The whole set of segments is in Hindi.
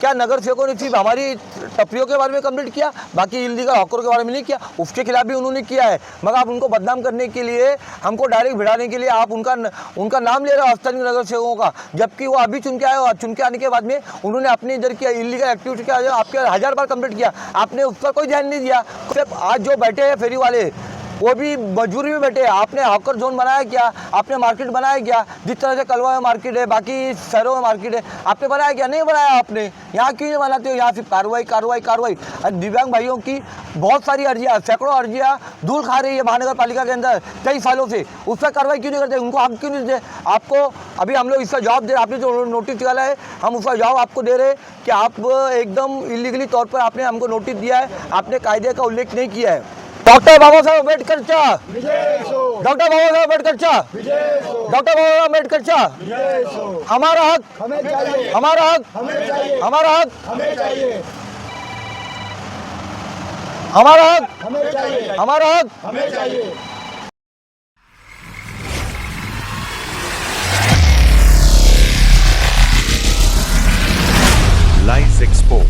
क्या नगर सेवकों ने सिर्फ हमारी टपरियों के बारे में कंप्लेंट किया, बाकी इल्लीगल हॉकर के बारे में नहीं किया? उसके खिलाफ भी उन्होंने किया है, मगर आप उनको बदनाम करने के लिए, हमको डायरेक्ट भिड़ाने के लिए आप उनका नाम ले रहे हो स्थानीय नगर सेवकों का, जबकि वो अभी चुन के आए और चुन के आने के बाद में उन्होंने अपने इधर किया इल्लीगल एक्टिविटी किया, आपके 1000 बार कंप्लेंट किया, आपने उस पर कोई ध्यान नहीं दिया। सिर्फ आज जो बैठे हैं फेरी वाले वो भी मजबूरी में बैठे हैं। आपने हॉकर जोन बनाया क्या? आपने मार्केट बनाया क्या? जिस तरह से कलवा में मार्केट है, बाकी शहरों में मार्केट है, आपने बनाया क्या? नहीं बनाया आपने। यहाँ क्यों नहीं बनाते हो? यहाँ सिर्फ कार्रवाई कार्रवाई कार्रवाई। दिव्यांग भाइयों की बहुत सारी अर्जियाँ, सैकड़ों अर्जियाँ धूल खा रही है महानगर पालिका के अंदर कई सालों से, उस पर कार्रवाई क्यों नहीं करते? उनको हक क्यों नहीं देते? आपको अभी हम लोग इसका जवाब दे रहे, आपने जो नोटिस निकाला है हम उसका जवाब आपको दे रहे हैं कि आप एकदम इलीगली तौर पर आपने हमको नोटिस दिया है, आपने कायदे का उल्लेख नहीं किया है। डॉक्टर बाबा साहब अम्बेडकर चा, डॉक्टर बाबा साहब अम्बेडकर चा, डॉक्टर बाबा साहब अम्बेडकर चा, हमारा हक हमें चाहिए, हमारा हक हमें चाहिए, हमारा हक हमें चाहिए, हमारा हक हमें चाहिए, हमारा हक हमें चाहिए। Live expose.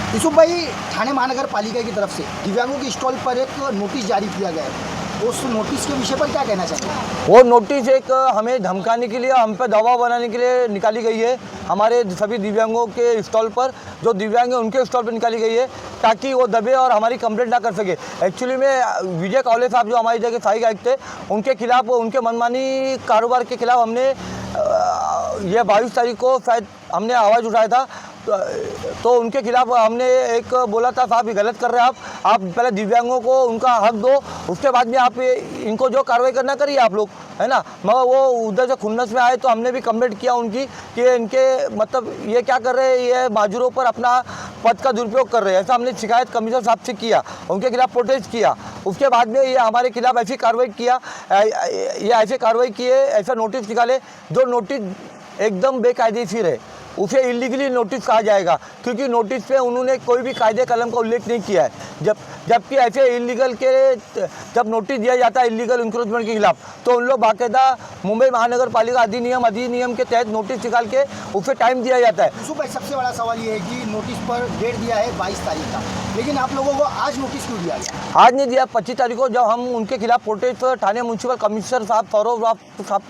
यूसुफ भाई, ठाणे महानगर पालिका की तरफ से दिव्यांगों के स्टॉल पर एक नोटिस जारी किया गया है, उस नोटिस के विषय पर क्या कहना चाहिए? वो नोटिस एक हमें धमकाने के लिए, हम पे दबाव बनाने के लिए निकाली गई है। हमारे सभी दिव्यांगों के स्टॉल पर, जो दिव्यांग हैं उनके स्टॉल पर निकाली गई है ताकि वो दबे और हमारी कंप्लेंट ना कर सके। एक्चुअली में विजय कावले साहब जो हमारी जगह सहायक आयुक्त थे, उनके खिलाफ, उनके मनमानी कारोबार के खिलाफ हमने ये 22 तारीख को शायद हमने आवाज़ उठाया था, तो उनके खिलाफ हमने एक बोला था, साहब ये गलत कर रहे हैं आप पहले दिव्यांगों को उनका हक दो, उसके बाद में आप इनको जो कार्रवाई करना करिए आप लोग, है ना। मगर वो उधर से खुन्नस में आए तो हमने भी कंप्लेंट किया उनकी कि इनके मतलब ये क्या कर रहे हैं, ये माजूरों पर अपना पद का दुरुपयोग कर रहे हैं, ऐसा हमने शिकायत कमिश्नर साहब से किया, उनके खिलाफ प्रोटेस्ट किया। उसके बाद में ये हमारे खिलाफ ऐसी कार्रवाई किया, ये ऐसे कार्रवाई किए, ऐसा नोटिस निकाले जो नोटिस एकदम बेकायदेशीर है, उसे इलीगली नोटिस कहा जाएगा, क्योंकि नोटिस पे उन्होंने कोई भी कायदे कलम का उल्लेख नहीं किया है। जबकि ऐसे इलीगल के जब नोटिस दिया जाता है इलीगल इंक्रोचमेंट के खिलाफ, तो उन लोग बाकायदा मुंबई महानगर पालिका अधिनियम के तहत नोटिस निकाल के उसे टाइम दिया जाता है। यूसुफ भाई, सबसे बड़ा सवाल ये है कि नोटिस पर डेट दिया है 22 तारीख का, लेकिन आप लोगों को आज नोटिस क्यों दिया गया? आज नहीं दिया, 25 तारीख को जब हम उनके खिलाफ प्रोटेस्ट ठाणे म्यूनसिपल कमिश्नर साहब सौरभ साहब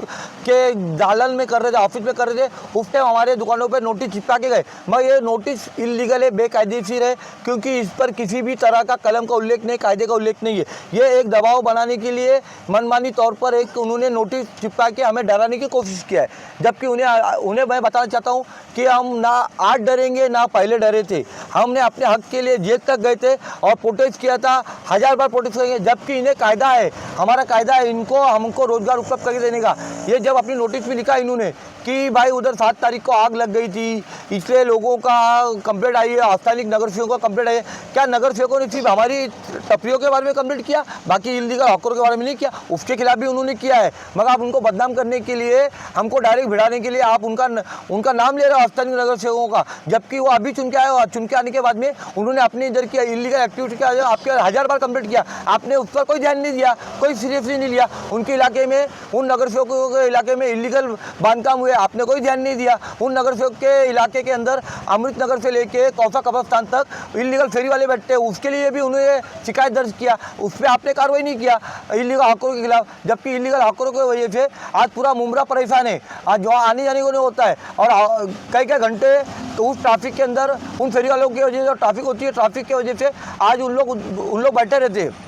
के दालन में कर रहे थे, ऑफिस में कर रहे थे, उस टाइम हमारे दुकानों पर नोटिस चिपका के गए। मगर ये नोटिस इलीगल है, बेकायदेशीर है, क्योंकि इस पर किसी भी तरह का कलम का उल्लेख नहीं, कायदे का उल्लेख नहीं है। ये एक दबाव बनाने के लिए मनमानी तौर पर एक उन्होंने नोटिस चिपका के हमें डराने की कोशिश किया है, जबकि उन्हें मैं बताना चाहता हूँ कि हम ना आज डरेंगे ना पहले डरे थे। हमने अपने हक के लिए जेल तक गए थे और प्रोटेस्ट किया था, 1000 बार प्रोटेस्ट करेंगे, जबकि इन्हें कायदा है, हमारा कायदा है हमको रोजगार उपलब्ध करके देने का। ये जब अपनी नोटिस में लिखा इन्होंने कि भाई उधर 7 तारीख को आग लग गई थी, इसलिए लोगों का कंप्लेंट आई है, स्थानीय नगर सेवकों का कंप्लेंट आई है। क्या नगर सेवकों ने सिर्फ हमारी टपरियों के बारे में कंप्लेंट किया, बाकी इल्लीगल हॉकर के बारे में नहीं किया? उसके खिलाफ भी उन्होंने किया है, मगर आप उनको बदनाम करने के लिए, हमको डायरेक्ट भिड़ाने के लिए आप उनका नाम ले रहे हो स्थानीय नगर सेवकों का, जबकि वो अभी चुन के आए और चुन के आने के बाद में उन्होंने अपने इधर किया इल्लीगल एक्टिविटी किया, आपके 1000 बार कंप्लेंट किया, आपने उस पर कोई ध्यान नहीं दिया, कोई सीरियसली नहीं लिया। उनके इलाके में, उन नगर सेवकों के इलाके में इल्लीगल बांधकाम हुए, आपने कोई ध्यान नहीं दिया। उन नगर सेवक के इलाके के अंदर अमृत नगर से लेके कौसा कब्रस्तान तक इल्लीगल फेरी वाले बैठते हैं, उसके लिए भी उन्होंने शिकायत दर्ज किया, उस पर आपने कार्रवाई नहीं किया इल्लीगल हॉकरों के खिलाफ, जबकि इल्लीगल हॉकरों की वजह से आज पूरा मुमरा परेशान है। आज जो आने जाने को नहीं होता है और कई घंटे तो उस ट्रैफिक के अंदर, उन फेरी वालों की वजह से ट्रैफिक होती है, ट्रैफिक की वजह से आज उन लोग बैठे रहते हैं।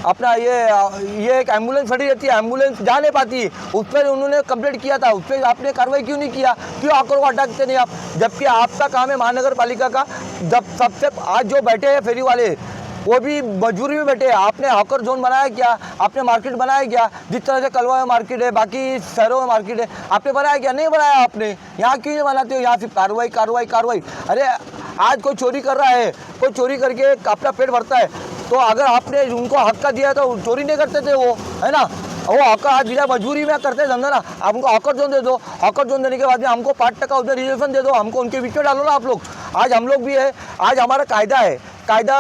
अपना ये एक एम्बुलेंस खड़ी रहती है, एम्बुलेंस जा नहीं पाती है, उस पर उन्होंने कंप्लेंट किया था, उस पर आपने कार्रवाई क्यों नहीं किया? क्यों हॉकर को हटाते नहीं आप? जबकि आपका काम है महानगर पालिका का, जब सबसे आज जो बैठे हैं फेरी वाले वो भी मजबूरी में बैठे हैं। आपने हॉकर जोन बनाया क्या? आपने मार्केट बनाया क्या? जिस तरह से कलवा में मार्केट है, बाकी शहरों में मार्केट है, आपने बनाया क्या? नहीं बनाया आपने। यहाँ क्यों नहीं बनाते हो? यहाँ सिर्फ कार्रवाई कार्रवाई कार्रवाई। अरे आज कोई चोरी कर रहा है, कोई चोरी करके अपना पेट भरता है, तो अगर आपने उनको हक का दिया तो चोरी नहीं करते थे वो, है ना। वो हॉकर आज बिना मजबूरी में करते धंधा ना, आप उनको हॉकर जोन दे दो, हॉकर जोन देने के बाद में हमको 5% उधर रिजर्वेशन दे दो, हमको उनके बीच में डालो ना आप लोग। आज हम लोग भी है, आज हमारा कायदा है, कायदा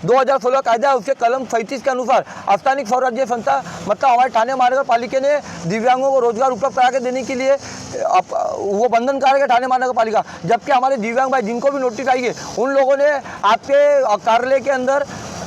2016 कायदा है, उसके कलम 37 के अनुसार स्थानिक स्वराज्य संस्था मतलब हमारे ठाणे महानगर पालिका ने दिव्यांगों को रोजगार उपलब्ध करा के देने के लिए वो बंधन कारक है ठाणे महानगर पालिका। जबकि हमारे दिव्यांग भाई जिनको भी नोटिस आई है उन लोगों ने आपके कार्यालय के अंदर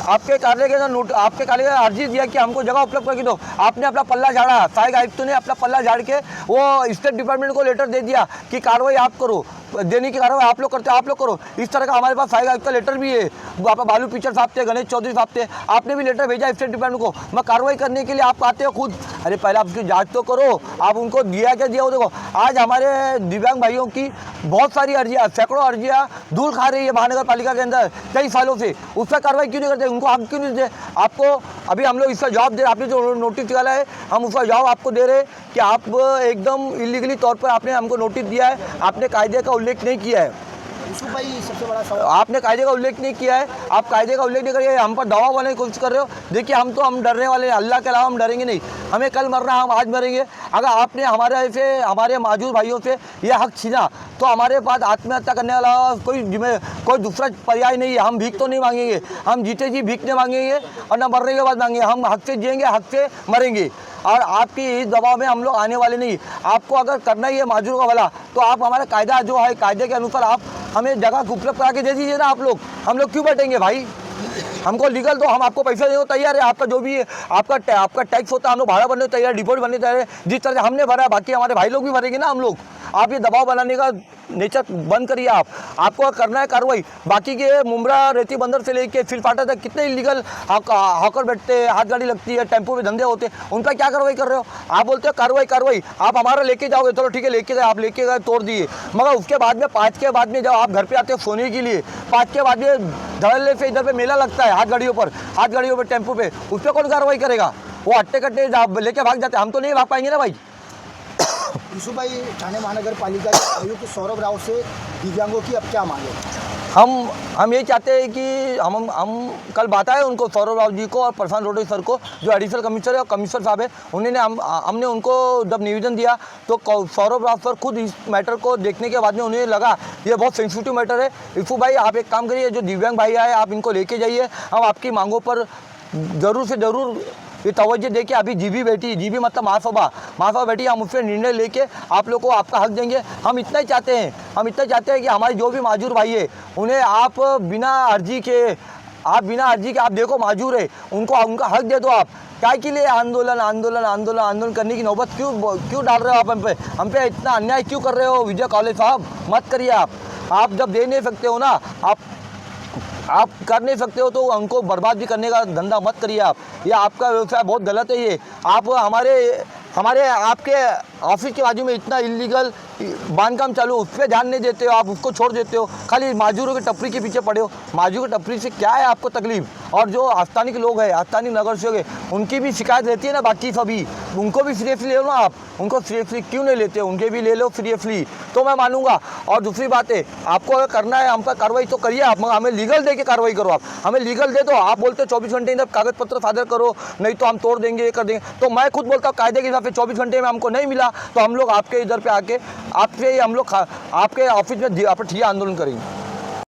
आपके कार्यालय का अर्जी दिया कि हमको जगह उपलब्ध करके दो। आपने अपना पल्ला झाड़ा, सहायक आयुक्त ने अपना पल्ला झाड़ के वो स्टेट डिपार्टमेंट को लेटर दे दिया कि कार्रवाई आप करो, देने की कार्रवाई आप लोग करते हो, आप लोग करो। इस तरह का हमारे पास सहायक आयुक्त का लेटर भी है। आप बालू पिक्चर साहब थे, गणेश चौधरी साहब थे, आपने भी लेटर भेजा स्टेट डिपार्टमेंट को। मैं कार्रवाई करने के लिए आप आते हो खुद। अरे पहले आप उसकी जाँच तो करो, आप उनको दिया क्या दिया वो देखो। आज हमारे दिव्यांग भाइयों की बहुत सारी अर्जियाँ, सैकड़ों अर्जियाँ धूल खा रही है महानगर पालिका के अंदर कई सालों से। उस पर कार्रवाई क्यों नहीं करते, उनको हम क्यों नहीं दे? आपको अभी हम लोग इसका जवाब दे, आपने जो नोटिस निकाला है हम उसका जवाब आपको दे रहे हैं कि आप एकदम इलीगली तौर पर आपने हमको नोटिस दिया है, आपने कायदे का उल्लेख नहीं किया है। यूसुफ भाई सबसे बड़ा सवाल, आपने कायदे का उल्लेख नहीं किया है, आप कायदे का उल्लेख नहीं करिए, हम पर दबाव बनाने की कोशिश कर रहे हो। देखिए हम डरने वाले हैं, अल्लाह के अलावा हम डरेंगे नहीं। हमें कल मरना है, हम आज मरेंगे। अगर आपने हमारे माजूर भाइयों से यह हक छीना तो हमारे पास आत्महत्या करने वाला कोई दूसरा पर्याय नहीं है। हम भीख तो नहीं मांगेंगे, हम जीते जी भीख नहीं मांगेंगे और न मरने के बाद मांगेंगे। हम हक से जिएंगे, हक से मरेंगे। और आपकी इस दबाव में हम लोग आने वाले नहीं। आपको अगर करना ही है माजूरों का भला तो आप हमारा कायदा जो है, कायदे के अनुसार आप हमें जगह उपलब्ध करा के दे दीजिए ना। हम लोग क्यों बैठेंगे भाई? हमको लीगल तो हम आपको पैसा देने को तैयार है। आपका जो भी है आपका टैक्स होता है, हम लोग भाड़ा भरने को तैयार है, डिपॉजिट भरने तैयार है। जिस तरह से हमने भरा है बाकी हमारे भाई लोग भी भरेंगे ना। हम लोग आप ये दबाव बनाने का नेचर बंद करिए। आपको करना है कार्रवाई। बाकी के मुमरा रेती बंदर से लेके फिलफाटा तक कितने इलीगल हॉकर बैठते हैं, हाथ गाड़ी लगती है, टेम्पो में धंधे होते हैं, उन पर क्या कार्रवाई कर रहे हो? आप बोलते हो कार्रवाई। आप हमारा लेके जाओगे, चलो ठीक है लेके गए, आप लेके गए तोड़ दिए, मगर उसके बाद में 5 के बाद में जब आप घर पे आते हो सोने के लिए, 5 के बाद में धड़ल्ले से इधर पे मेला लगता है हाथ गाड़ियों पर टेम्पो पे, उस पर कौन कार्रवाई करेगा? वो हट्टे कट्टे लेके भाग जाते हैं। हम तो नहीं भाग पाएंगे ना भाई। यूसुफ भाई ठाणे महानगर पालिका के आयुक्त सौरभ राव से दिव्यांगों की अब क्या मांगे? हम ये चाहते हैं कि हम कल बताए उनको, सौरभ राव जी को और प्रशांत रोडे सर को जो एडिशनल कमिश्नर है और कमिश्नर साहब है, उन्होंने हमने उनको जब निवेदन दिया तो सौरभ राव सर खुद इस मैटर को देखने के बाद में उन्हें लगा ये बहुत सेंसिटिव मैटर है। यूसुफ भाई आप एक काम करिए, जो दिव्यांग भाई आए आप इनको लेके जाइए, हम आपकी मांगों पर ज़रूर से ज़रूर ये तवज्जो देके अभी जीबी मतलब महासभा बैठी, हम उससे निर्णय लेके आप लोग को आपका हक देंगे। हम इतना ही चाहते हैं कि हमारे जो भी माजूर भाई है उन्हें आप बिना अर्जी के आप देखो माजूर है, उनको उनका हक दे दो। आप क्या के लिए आंदोलन करने की नौबत क्यों डाल रहे हो? आप हम पे इतना अन्याय क्यों कर रहे हो? विजय कॉलेज साहब मत करिए। आप जब दे नहीं सकते हो ना, आप कर नहीं सकते हो तो उनको बर्बाद भी करने का धंधा मत करिए। ये आपका व्यवसाय बहुत गलत है। ये आप हमारे आपके ऑफिस के बाजू में इतना इलीगल बांधकाम चालू, उस पर ध्यान नहीं देते हो, आप उसको छोड़ देते हो, खाली माजूरों की टपरी के पीछे पड़े हो। माजूर की टपरी से क्या है आपको तकलीफ? और जो स्थानिक लोग हैं, स्थानिक नगर सेवक है, उनकी भी शिकायत रहती है ना, बाकी सभी उनको भी सीरियसली ले लो ना। आप उनको सीरियसली क्यों नहीं लेते? उनके भी ले लो सीरियसली तो मैं मानूंगा। और दूसरी बात है, आपको अगर करना है हम पर कार्रवाई तो करिए आप, मगर हमें लीगल दे के कार्रवाई करो। आप हमें लीगल दे दो। आप बोलते हो 24 घंटे अंदर कागज पत्र सादर करो, नहीं तो हम तोड़ देंगे, ये कर देंगे। तो मैं खुद बोलता हूँ कायदे के हिसाब से 24 घंटे में हमको नहीं मिला तो हम लोग आपके इधर पे आके आपसे हम लोग आपके ऑफिस में ठिया आंदोलन करेंगे।